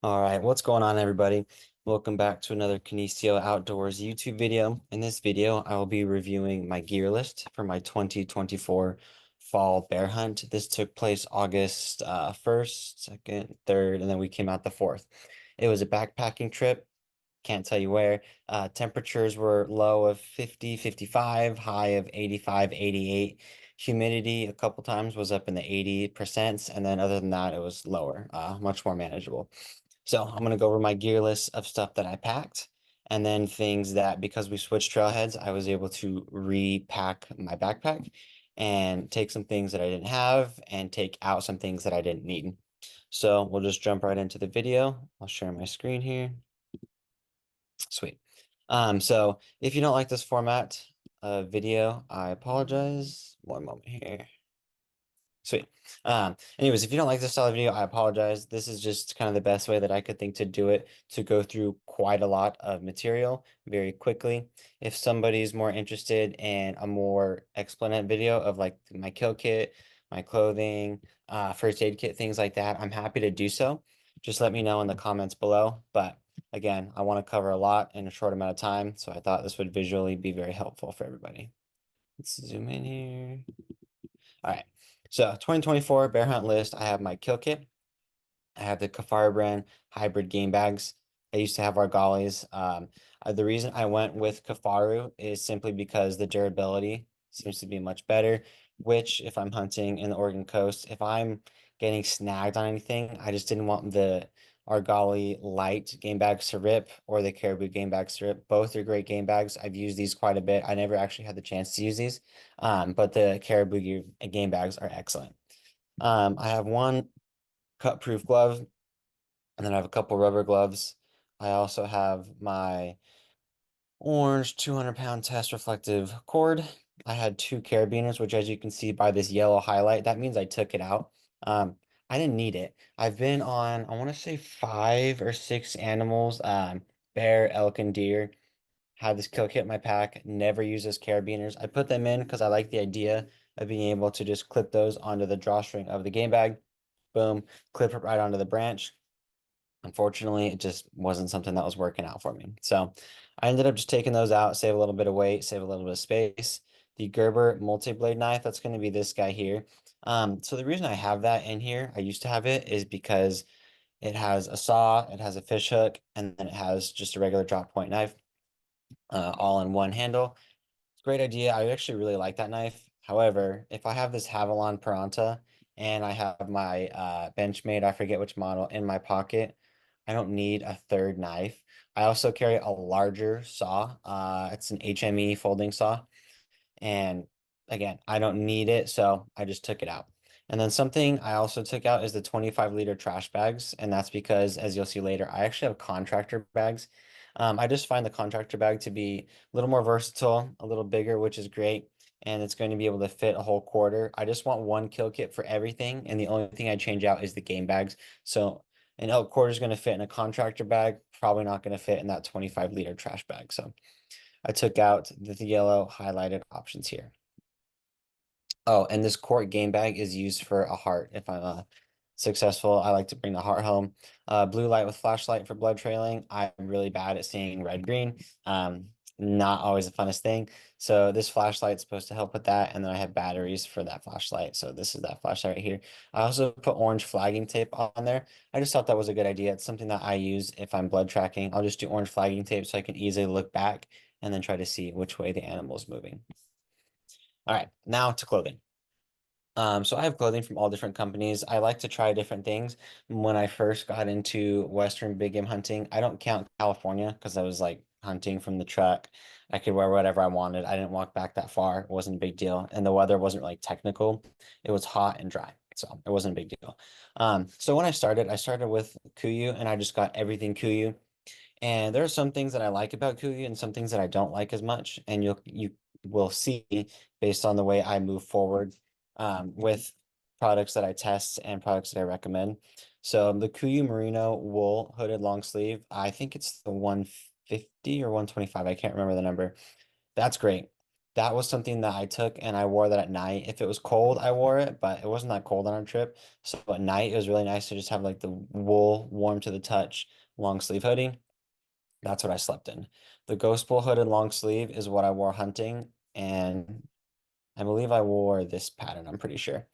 All right, what's going on, everybody? Welcome back to another Kinesio Outdoors YouTube video. In this video, I will be reviewing my gear list for my 2024 fall bear hunt. This took place August 1st, 2nd, 3rd, and then we came out the 4th. It was a backpacking trip. Can't tell you where. Temperatures were low of 50, 55, high of 85, 88. Humidity a couple times was up in the 80%, and then other than that, it was lower, much more manageable. So I'm gonna go over my gear list of stuff that I packed, and then things that because we switched trailheads, I was able to repack my backpack and take some things that I didn't have and take out some things that I didn't need. So we'll just jump right into the video. I'll share my screen here. Sweet. So if you don't like this format of video, I apologize. One moment here. Sweet. Anyways, if you don't like this style of video, I apologize. This is just kind of the best way that I could think to do it, to go through quite a lot of material very quickly. If somebody's more interested in a more explanant video of like my kill kit, my clothing, first aid kit, things like that, I'm happy to do so. Just let me know in the comments below. But again, I want to cover a lot in a short amount of time, so I thought this would visually be very helpful for everybody. Let's zoom in here. All right. So 2024 bear hunt list. I have my kill kit. I have the Kafara brand hybrid game bags. I used to have Argalis. The reason I went with Kafaru is simply because the durability seems to be much better, which if I'm hunting in the Oregon coast, if I'm getting snagged on anything, I just didn't want the Argali light game bags to rip or the Caribou game bags to rip. Both are great game bags. I've used these quite a bit. I never actually had the chance to use these, but the Caribou game bags are excellent. I have one cut-proof glove, and then I have a couple rubber gloves. I also have my orange 200-pound test reflective cord. I had two carabiners, which as you can see by this yellow highlight, that means I took it out. I didn't need it. I've been on, I want to say 5 or 6 animals, bear, elk, and deer. Had this kill kit in my pack, never used those carabiners. I put them in because I like the idea of being able to just clip those onto the drawstring of the game bag. Boom, clip it right onto the branch. Unfortunately, it just wasn't something that was working out for me. So I ended up just taking those out, save a little bit of weight, save a little bit of space. The Gerber multi-blade knife, that's going to be this guy here. So the reason I have that in here, I used to have it, is because it has a saw, it has a fish hook, and then it has just a regular drop point knife, all in one handle. Great idea. I actually really like that knife. However, if I have this Havalon Piranta and I have my Benchmade, I forget which model, in my pocket, I don't need a third knife. I also carry a larger saw. It's an HME folding saw. And again, I don't need it, so I just took it out. And then something I also took out is the 25-liter trash bags. And that's because, as you'll see later, I actually have contractor bags. I just find the contractor bag to be a little more versatile, a little bigger, which is great. And it's going to be able to fit a whole quarter. I just want one kill kit for everything. And the only thing I change out is the game bags. So an elk quarter is going to fit in a contractor bag, probably not going to fit in that 25-liter trash bag. So I took out the yellow highlighted options here. Oh, and this quart game bag is used for a heart. If I'm successful, I like to bring the heart home. Blue light with flashlight for blood trailing. I'm really bad at seeing red green. Not always the funnest thing. So this flashlight is supposed to help with that. And then I have batteries for that flashlight. So this is that flashlight right here. I also put orange flagging tape on there. I just thought that was a good idea. It's something that I use if I'm blood tracking. I'll just do orange flagging tape so I can easily look back and then try to see which way the animal is moving. All right, now to clothing. So I have clothing from all different companies. I like to try different things. When I first got into Western big game hunting, I don't count California because I was like hunting from the truck. I could wear whatever I wanted. I didn't walk back that far. It wasn't a big deal. And the weather wasn't really technical. It was hot and dry. So it wasn't a big deal. So when I started with Kuyu and I just got everything Kuyu. And there are some things that I like about Kuyu and some things that I don't like as much. And you will see based on the way I move forward with products that I test and products that I recommend. So the Kuyu Merino wool hooded long sleeve, I think it's the 150 or 125. I can't remember the number. That's great. that was something that I took and I wore that at night. If it was cold, I wore it, but it wasn't that cold on our trip. So at night, it was really nice to just have like the wool warm to the touch long sleeve hoodie. That's what I slept in. The Ghost Bull hooded long sleeve is what I wore hunting, and I believe I wore this pattern, I'm pretty sure.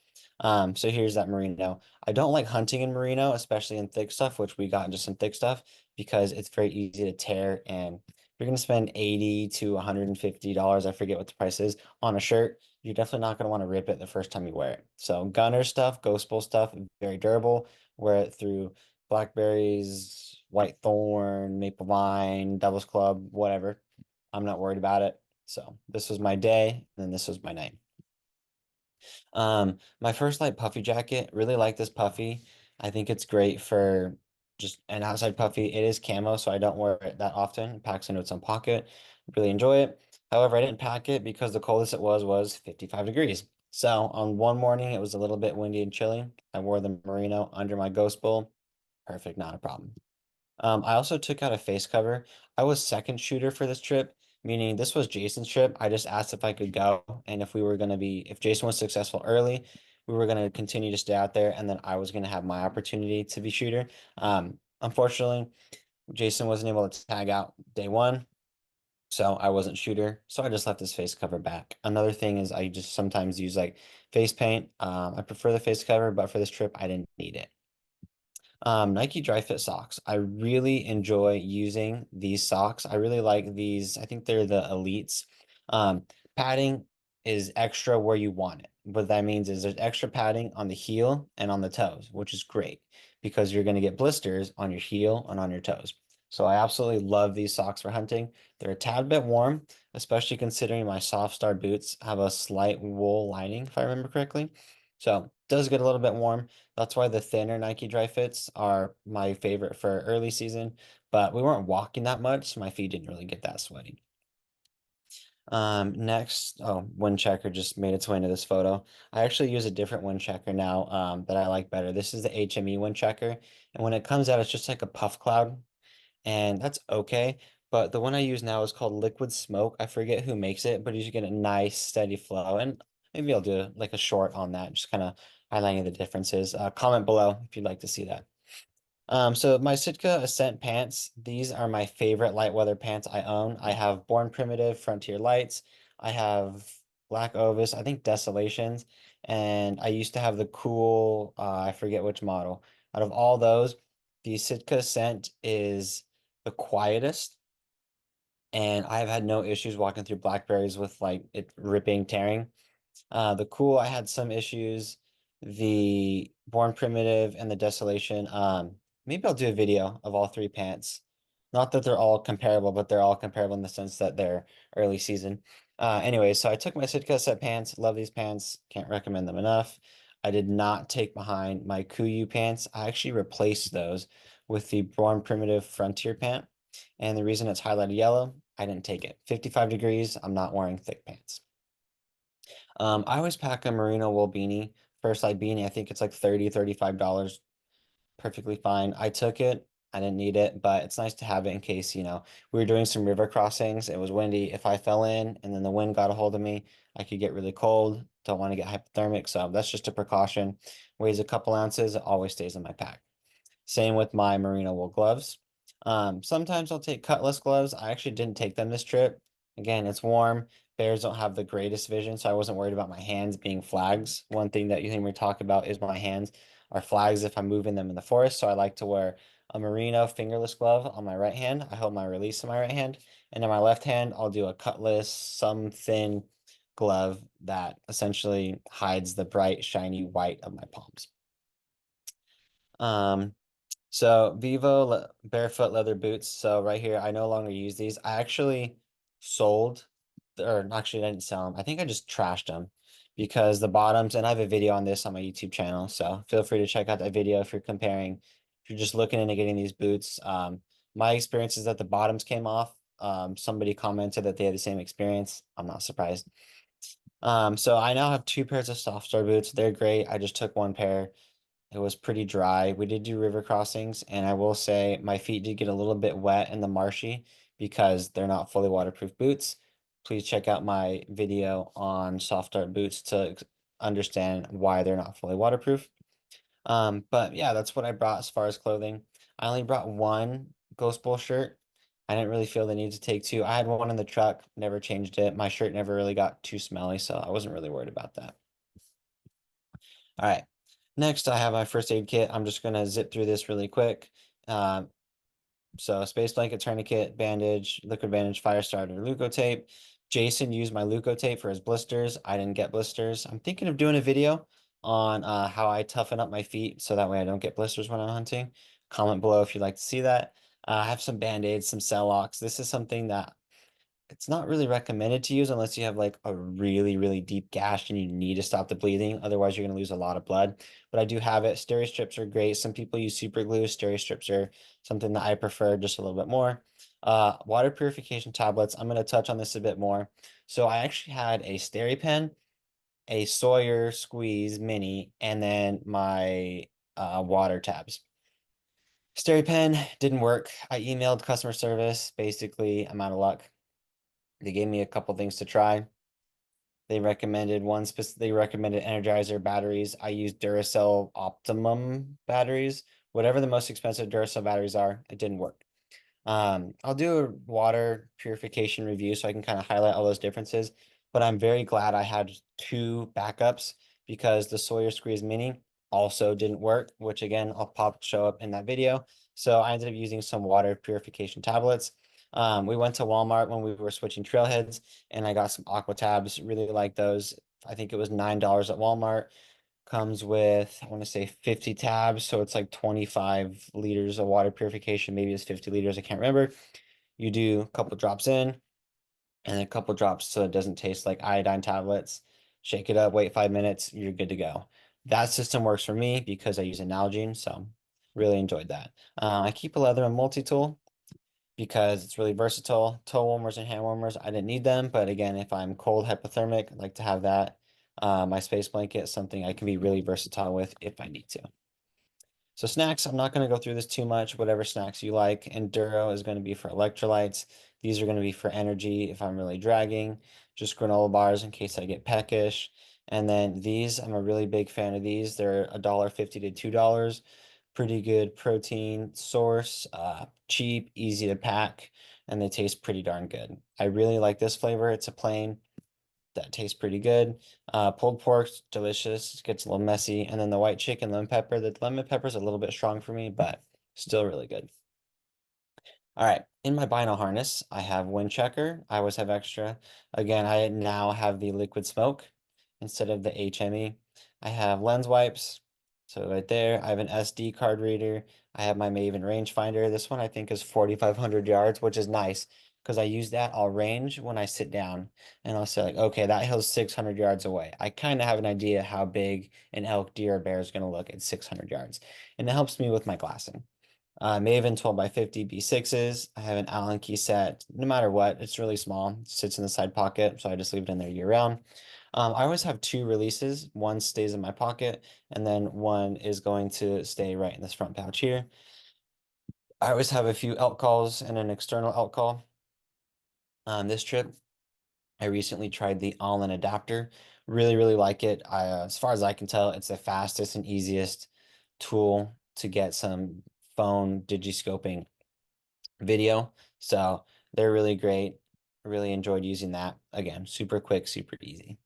So here's that merino. I don't like hunting in merino, especially in thick stuff, which we got just some thick stuff, because it's very easy to tear. And you're going to spend 80 to $150, I forget what the price is, on a shirt. You're definitely not going to want to rip it the first time you wear it. So gunner stuff, ghost bull stuff, very durable. Wear it through blackberries, white thorn, maple vine, devil's club, whatever. I'm not worried about it. So this was my day, and then this was my night. My first light puffy jacket, really like this puffy. I think it's great for just an outside puffy. It is camo, so I don't wear it that often. It packs into its own pocket. Really enjoy it. However, I didn't pack it because the coldest it was 55 degrees. So on one morning, it was a little bit windy and chilly. I wore the merino under my ghost bull. Perfect, not a problem. I also took out a face cover. I was second shooter for this trip, meaning this was Jason's trip. I just asked if I could go, and if we were going to be, if Jason was successful early, we were going to continue to stay out there, and then I was going to have my opportunity to be shooter. Unfortunately, Jason wasn't able to tag out day one, so I wasn't shooter. So I just left his face cover back. Another thing is I just sometimes use like face paint. I prefer the face cover, but for this trip, I didn't need it. Nike Dry Fit socks. I really enjoy using these socks. I really like these. I think they're the Elites. Padding is extra where you want it. What that means is there's extra padding on the heel and on the toes, which is great because you're going to get blisters on your heel and on your toes. So I absolutely love these socks for hunting. They're a tad bit warm, especially considering my soft star boots have a slight wool lining, if I remember correctly. So it does get a little bit warm. That's why the thinner Nike Dry Fits are my favorite for early season, but we weren't walking that much, so my feet didn't really get that sweaty. Next, oh, wind checker just made its way into this photo. I actually use a different wind checker now, that I like better. This is the HME wind checker, and when it comes out, it's just like a puff cloud, and that's okay. But the one I use now is called Liquid Smoke. I forget who makes it, but you should get a nice steady flow. And maybe I'll do like a short on that, just kind of highlighting the differences. Comment below if you'd like to see that. So my Sitka Ascent pants, these are my favorite light weather pants I own. I have Born Primitive Frontier Lights. I have Black Ovis, I think Desolations, and I used to have the cool, I forget which model. Out of all those, the Sitka Ascent is the quietest, and I've had no issues walking through blackberries with like it ripping, tearing. The Cool, I had some issues. The Born Primitive and the Desolation. Maybe I'll do a video of all three pants. Not that they're all comparable, but they're all comparable in the sense that they're early season. Anyway, so I took my Sitka set pants. Love these pants. Can't recommend them enough. I did not take behind my Kuiu pants. I actually replaced those with the Born Primitive Frontier pant. And the reason it's highlighted yellow, I didn't take it. 55 degrees, I'm not wearing thick pants. I always pack a merino wool beanie. First light beanie, I think it's like $35. Perfectly fine. I took it. I didn't need it, but it's nice to have it in case, we were doing some river crossings. It was windy. If I fell in and then the wind got a hold of me, I could get really cold. Don't want to get hypothermic. So that's just a precaution. Weighs a couple ounces. It always stays in my pack. Same with my merino wool gloves. Sometimes I'll take cutlass gloves. I actually didn't take them this trip. Again, it's warm. Bears don't have the greatest vision, so I wasn't worried about my hands being flags. One thing that you think we talk about is my hands are flags if I'm moving them in the forest. So I like to wear a merino fingerless glove on my right hand. I hold my release in my right hand. And in my left hand, I'll do a cutlass, some thin glove that essentially hides the bright, shiny white of my palms. Um, so barefoot leather boots. So right here, I no longer use these. I actually sold, or actually I didn't sell them. I think I just trashed them because the bottoms, and I have a video on this on my YouTube channel. So feel free to check out that video if you're comparing, if you're just looking into getting these boots. My experience is that the bottoms came off. Somebody commented that they had the same experience. I'm not surprised. So I now have two pairs of soft star boots. They're great. I just took one pair. It was pretty dry. We did do river crossings, and I will say my feet did get a little bit wet in the marshy because they're not fully waterproof boots. please check out my video on soft start boots to understand why they're not fully waterproof. But yeah, that's what I brought as far as clothing. I only brought one Ghost Bowl shirt. I didn't really feel the need to take two. I had one in the truck, never changed it. My shirt never really got too smelly, so I wasn't really worried about that. All right. Next, I have my first aid kit. I'm just gonna zip through this really quick. Um, so space blanket, tourniquet, bandage, liquid bandage, fire starter, Leukotape. Jason used my Leukotape for his blisters. I didn't get blisters. I'm thinking of doing a video on how I toughen up my feet so that way I don't get blisters when I'm hunting. Comment below if you'd like to see that. I have some band-aids, some cell locks. This is something that it's not really recommended to use unless you have like a really, really deep gash and you need to stop the bleeding. Otherwise, you're going to lose a lot of blood. But I do have it. Steri strips are great. Some people use super glue. Steri strips are something that I prefer just a little bit more. Water purification tablets. I'm going to touch on this a bit more. So I actually had a Steri pen, a Sawyer Squeeze Mini, and then my water tabs. Steri pen didn't work. I emailed customer service. Basically, I'm out of luck. They gave me a couple things to try. They recommended Energizer batteries. I used Duracell Optimum batteries. Whatever the most expensive Duracell batteries are, it didn't work. I'll do a water purification review so I can kind of highlight all those differences. But I'm very glad I had two backups because the Sawyer Squeeze Mini also didn't work, which again, show up in that video. So I ended up using some water purification tablets. We went to Walmart when we were switching trailheads and I got some Aqua tabs. Really like those. I think it was $9 at Walmart. Comes with, I want to say 50 tabs, so it's like 25 liters of water purification. Maybe it's 50 liters, I can't remember. You do a couple drops in and a couple drops so it doesn't taste like iodine tablets. Shake it up, wait 5 minutes, you're good to go. That system works for me because I use an Nalgene, so really enjoyed that. I keep a leather and multi-tool because it's really versatile. Toe warmers and hand warmers, I didn't need them, but again, if I'm cold hypothermic, I like to have that. My space blanket is something I can be really versatile with if I need to. So snacks, I'm not going to go through this too much. Whatever snacks you like. Enduro is going to be for electrolytes. These are going to be for energy if I'm really dragging. Just granola bars in case I get peckish. And then these, I'm a really big fan of these. They're $1.50 to $2. Pretty good protein source, cheap, easy to pack, and they taste pretty darn good. I really like this flavor. It's a plain that tastes pretty good. Pulled pork's delicious. It gets a little messy. And then the white chicken lemon pepper. The lemon pepper is a little bit strong for me, but still really good. All right, in my bino harness, I have wind checker. I always have extra. Again, I now have the liquid smoke instead of the HME. I have lens wipes. So right there, I have an SD card reader. I have my Maven rangefinder. This one I think is 4,500 yards, which is nice because I use that. I'll range when I sit down and I'll say like, okay, that hill's 600 yards away. I kind of have an idea how big an elk, deer, or bear is going to look at 600 yards. And it helps me with my glassing. Maven 12 by 50 B6s. I have an Allen key set. No matter what, it's really small. It sits in the side pocket, so I just leave it in there year round. I always have two releases. One stays in my pocket, and then one is going to stay right in this front pouch here. I always have a few elk calls and an external elk call. On this trip, I recently tried the all-in adapter. Really, really like it. As far as I can tell, it's the fastest and easiest tool to get some phone digiscoping video. So they're really great. Really enjoyed using that. Again, super quick, super easy.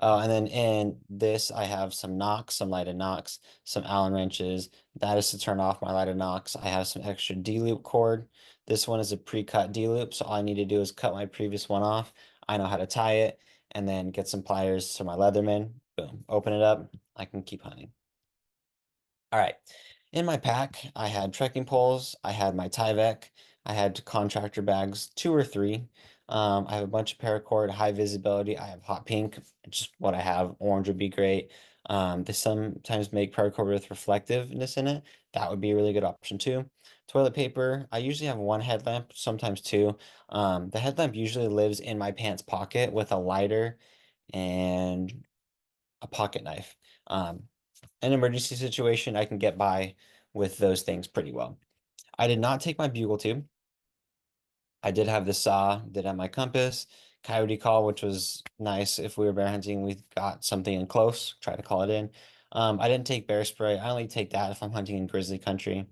Oh, and then in this, I have some knocks, some lighted knocks, some Allen wrenches. That is to turn off my lighted knocks. I have some extra D-loop cord. This one is a pre-cut D-loop, so all I need to do is cut my previous one off. I know how to tie it, and then get some pliers to my Leatherman. Boom, open it up. I can keep hunting. All right. In my pack, I had trekking poles, I had my Tyvek, I had contractor bags, two or three. I have a bunch of paracord, high visibility. I have hot pink, just what I have. Orange would be great. They sometimes make paracord with reflectiveness in it. That would be a really good option too. Toilet paper, I usually have one headlamp, sometimes two. The headlamp usually lives in my pants pocket with a lighter and a pocket knife. An emergency situation, I can get by with those things pretty well. I did not take my bugle tube. I did have the saw, did have my compass, coyote call, which was nice. If we were bear hunting, we got something in close, try to call it in. I didn't take bear spray. I only take that if I'm hunting in grizzly country.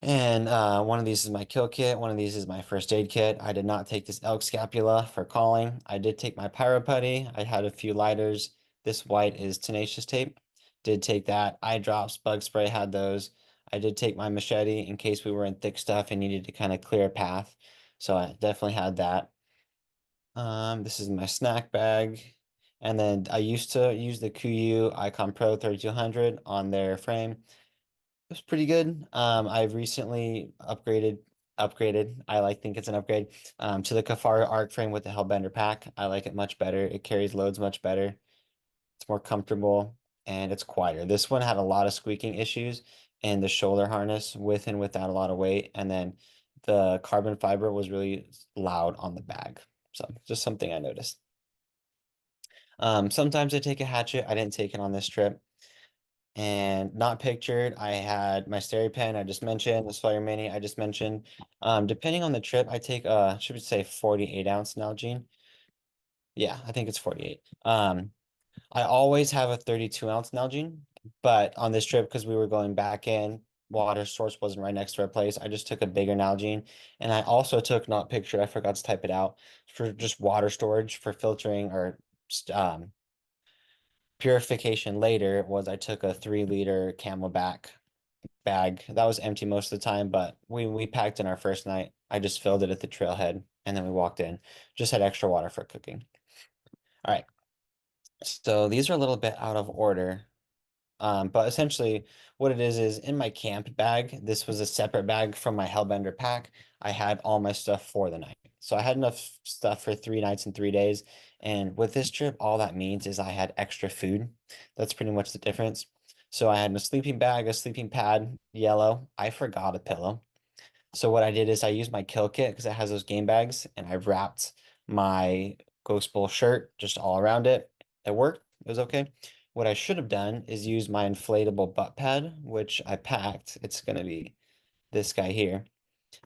And one of these is my kill kit. One of these is my first aid kit. I did not take this elk scapula for calling. I did take my pyro putty. I had a few lighters. This white is tenacious tape. Did take that. Eye drops, bug spray, had those. I did take my machete in case we were in thick stuff and needed to kind of clear a path. So I definitely had that. This is my snack bag. And then I used to use the Kuiu Icon Pro 3200 on their frame. It was pretty good. I've recently upgraded. I like think it's an upgrade to the Kafara arc frame with the Hellbender pack. I like it much better. It carries loads much better. It's more comfortable and it's quieter. This one had a lot of squeaking issues in the shoulder harness with and without a lot of weight. And then the carbon fiber was really loud on the bag. So just something I noticed. Sometimes I take a hatchet. I didn't take it on this trip. And not pictured, I had my stereo pen I just mentioned, the Slayer Mini I just mentioned. Depending on the trip, I take should we say 48-ounce Nalgene? Yeah, I think it's 48. I always have a 32-ounce Nalgene, but on this trip, because we were going back in, water source wasn't right next to our place. I just took a bigger Nalgene, and I also took not pictured. I forgot to type it out for just water storage for filtering or purification later was I took a 3-liter Camelback bag. That was empty most of the time, but we packed in our first night. I just filled it at the trailhead and then we walked in. Just had extra water for cooking. All right. So these are a little bit out of order. But essentially what it is in my camp bag, this was a separate bag from my Hellbender pack. I had all my stuff for the night. So I had enough stuff for 3 nights and 3 days. And with this trip, all that means is I had extra food. That's pretty much the difference. So I had a sleeping bag, a sleeping pad, yellow. I forgot a pillow. So what I did is I used my kill kit because it has those game bags and I wrapped my Ghost Bull shirt just all around it. It worked. It was okay. What I should have done is use my inflatable butt pad, which I packed. It's going to be this guy here.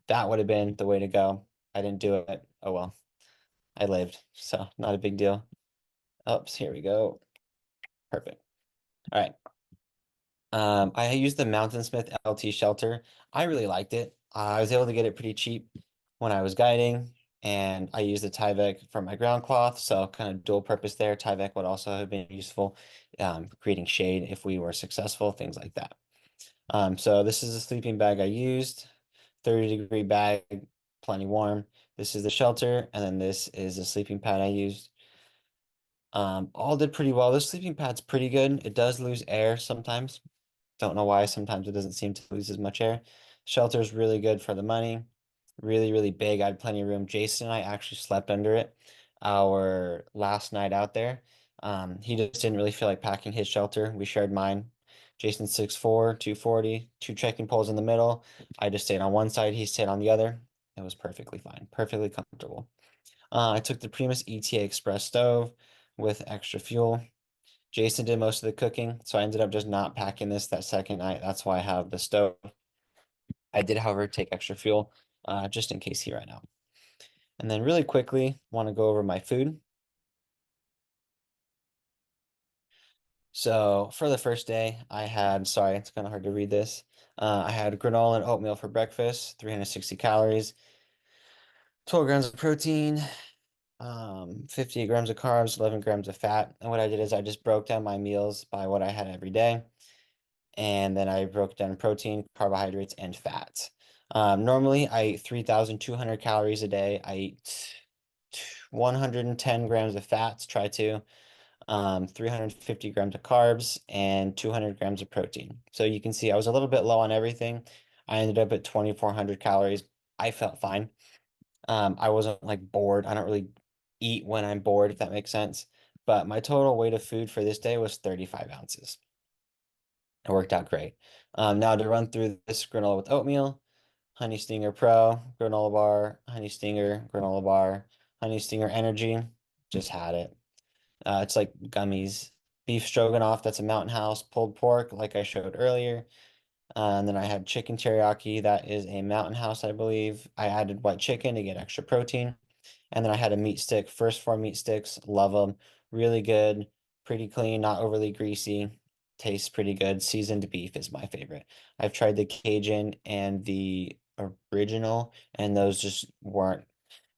That would have been the way to go. I didn't do it. Oh well, I lived, so not a big deal. Oops, here we go. Perfect. All right. I used the Mountain Smith LT shelter. I really liked it. I was able to get it pretty cheap when I was guiding, and I used the Tyvek for my ground cloth, so kind of dual purpose there. Tyvek would also have been useful, creating shade if we were successful, things like that. So this is the sleeping bag I used, 30-degree bag, plenty warm. This is the shelter, and then this is the sleeping pad I used. All did pretty well. The sleeping pad's pretty good. It does lose air sometimes. Don't know why. Sometimes it doesn't seem to lose as much air. Shelter's really good for the money. Really, really big. I had plenty of room. Jason and I actually slept under it our last night out there. He just didn't really feel like packing his shelter. We shared mine. Jason's 6'4", 240, two trekking poles in the middle. I just stayed on one side. He stayed on the other. It was perfectly fine. Perfectly comfortable. I took the Primus ETA Express stove with extra fuel. Jason did most of the cooking, so I ended up just not packing this that second night. That's why I have the stove. I did, however, take extra fuel just in case he ran out. And then really quickly, want to go over my food. So for the first day, I had, sorry, it's kind of hard to read this. I had granola and oatmeal for breakfast, 360 calories, 12 grams of protein, 50 grams of carbs, 11 grams of fat. And what I did is I just broke down my meals by what I had every day. And then I broke down protein, carbohydrates, and fats. Normally, I eat 3,200 calories a day. I eat 110 grams of fats, try to, 350 grams of carbs, and 200 grams of protein. So you can see I was a little bit low on everything. I ended up at 2,400 calories. I felt fine. I wasn't like bored. I don't really eat when I'm bored, if that makes sense. But my total weight of food for this day was 35 ounces. It worked out great. Now to run through this granola with oatmeal, Honey Stinger Pro, granola bar, Honey Stinger, granola bar, Honey Stinger Energy. Just had it. It's like gummies. Beef stroganoff, that's a Mountain House, pulled pork, like I showed earlier. And then I had chicken teriyaki. That is a Mountain House, I believe. I added white chicken to get extra protein. And then I had a meat stick, first four meat sticks, love them. Really good, pretty clean, not overly greasy. Tastes pretty good. Seasoned beef is my favorite. I've tried the Cajun and the original, and those just weren't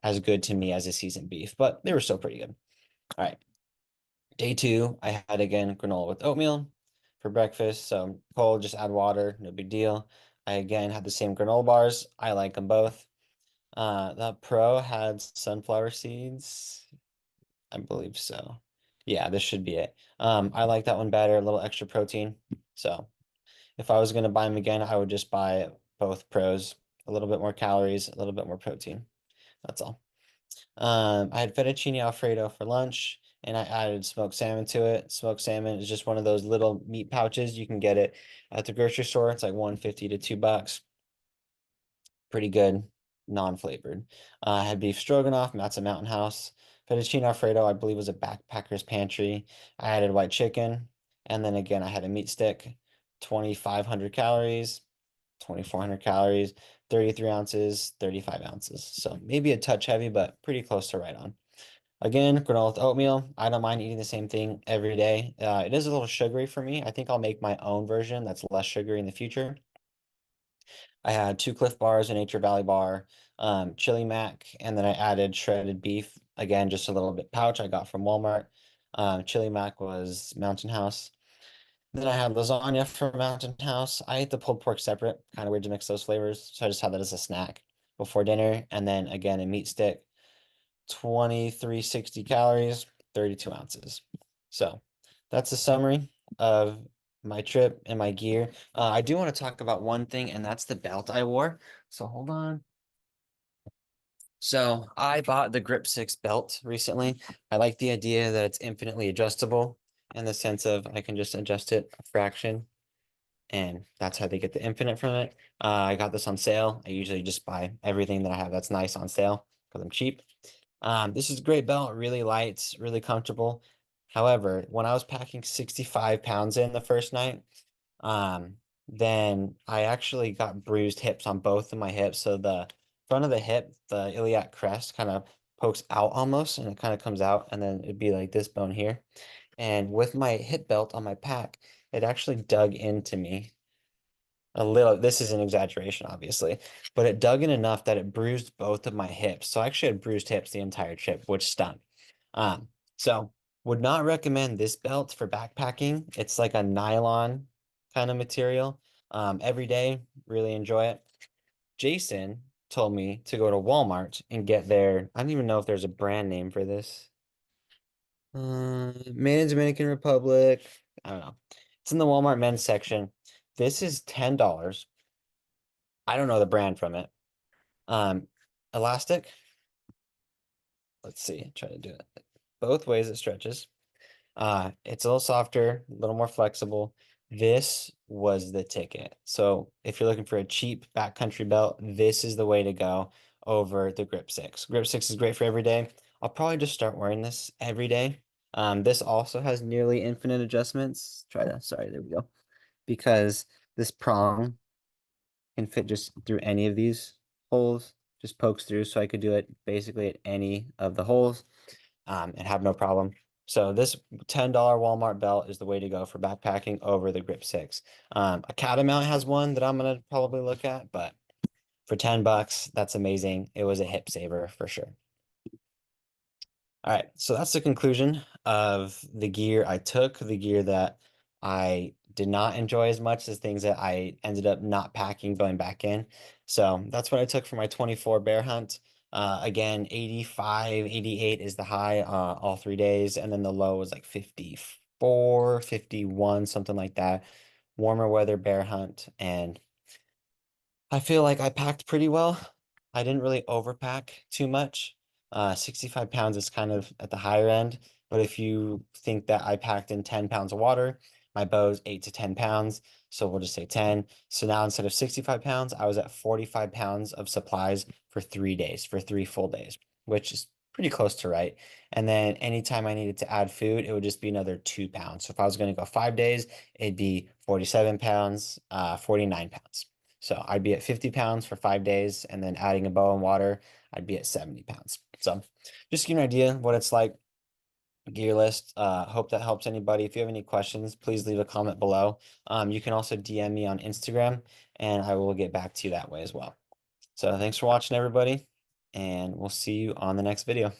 as good to me as a seasoned beef, but they were still pretty good. All right. Day two, I had again granola with oatmeal for breakfast. So cold, just add water, no big deal. I again had the same granola bars. I like them both. The Pro had sunflower seeds. I believe so. Yeah, this should be it. I like that one better, a little extra protein. So if I was gonna buy them again, I would just buy both Pros. A little bit more calories, a little bit more protein. That's all. I had fettuccine Alfredo for lunch, and I added smoked salmon to it. Smoked salmon is just one of those little meat pouches. You can get it at the grocery store. It's like 150 to $2. Pretty good, non-flavored. I had beef stroganoff, and that's a Mountain House. Fettuccine Alfredo, I believe, was a Backpacker's Pantry. I added white chicken, and then again, I had a meat stick, 2,500 calories, 2,400 calories, 33 ounces, 35 ounces. So maybe a touch heavy, but pretty close to right on. Again, granola with oatmeal. I don't mind eating the same thing every day. It is a little sugary for me. I think I'll make my own version that's less sugary in the future. I had two Cliff Bars, a Nature Valley bar, chili mac, and then I added shredded beef. Again, just a little bit pouch I got from Walmart. Chili mac was Mountain House. Then I had lasagna from Mountain House. I ate the pulled pork separate, kind of weird to mix those flavors. So I just had that as a snack before dinner. And then again, a meat stick, 2,360 calories, 32 ounces. So that's a summary of my trip and my gear. I do want to talk about one thing, and that's the belt I wore. So hold on. So I bought the Grip 6 belt recently. I like the idea that it's infinitely adjustable in the sense of I can just adjust it a fraction, and that's how they get the infinite from it. I got this on sale. I usually just buy everything that I have that's nice on sale because I'm cheap. This is a great belt, really light, really comfortable. However, when I was packing 65 pounds in the first night, um, then I actually got bruised hips on both of my hips. So the front of the hip, the iliac crest, kind of pokes out almost, and it kind of comes out, and then it'd be like this bone here. And with my hip belt on my pack, it actually dug into me a little. This is an exaggeration, obviously, but it dug in enough that it bruised both of my hips. So I actually had bruised hips the entire trip, which stung. So would not recommend this belt for backpacking. It's like a nylon kind of material. Every day, really enjoy it. Jason told me to go to Walmart and get their, I don't even know if there's a brand name for this. Made in Dominican Republic. I don't know. It's in the Walmart men's section. This is $10. I don't know the brand from it. Um, Elastic. Let's see. Try to do it both ways. It stretches. It's a little softer, a little more flexible. This was the ticket. So if you're looking for a cheap backcountry belt, this is the way to go over the Grip 6. Grip 6 is great for every day. I'll probably just start wearing this every day. This also has nearly infinite adjustments. Sorry, there we go. Because this prong can fit just through any of these holes, just pokes through. So I could do it basically at any of the holes and have no problem. So this $10 Walmart belt is the way to go for backpacking over the Grip 6. A Catamount has one that I'm gonna probably look at, but for 10 bucks, that's amazing. It was a hip saver for sure. All right, so that's the conclusion of the gear I took, the gear that I did not enjoy as much as things that I ended up not packing going back in. So that's what I took for my 24 bear hunt. Again, 85, 88 is the high all 3 days, and then the low was like 54, 51, something like that. Warmer weather bear hunt, and I feel like I packed pretty well. I didn't really overpack too much. 65 pounds is kind of at the higher end, but if you think that I packed in 10 pounds of water, my bow's 8 to 10 pounds, so we'll just say 10. So now instead of 65 pounds, I was at 45 pounds of supplies for 3 days, for 3 full days, which is pretty close to right. And then anytime I needed to add food, it would just be another 2 pounds. So if I was going to go 5 days, it'd be 47 pounds, 49 pounds. So I'd be at 50 pounds for 5 days, and then adding a bow and water, I'd be at 70 pounds. So just to give you an idea what it's like, gear list. Hope that helps anybody. If you have any questions, please leave a comment below. You can also DM me on Instagram, and I will get back to you that way as well. So thanks for watching, everybody, and we'll see you on the next video.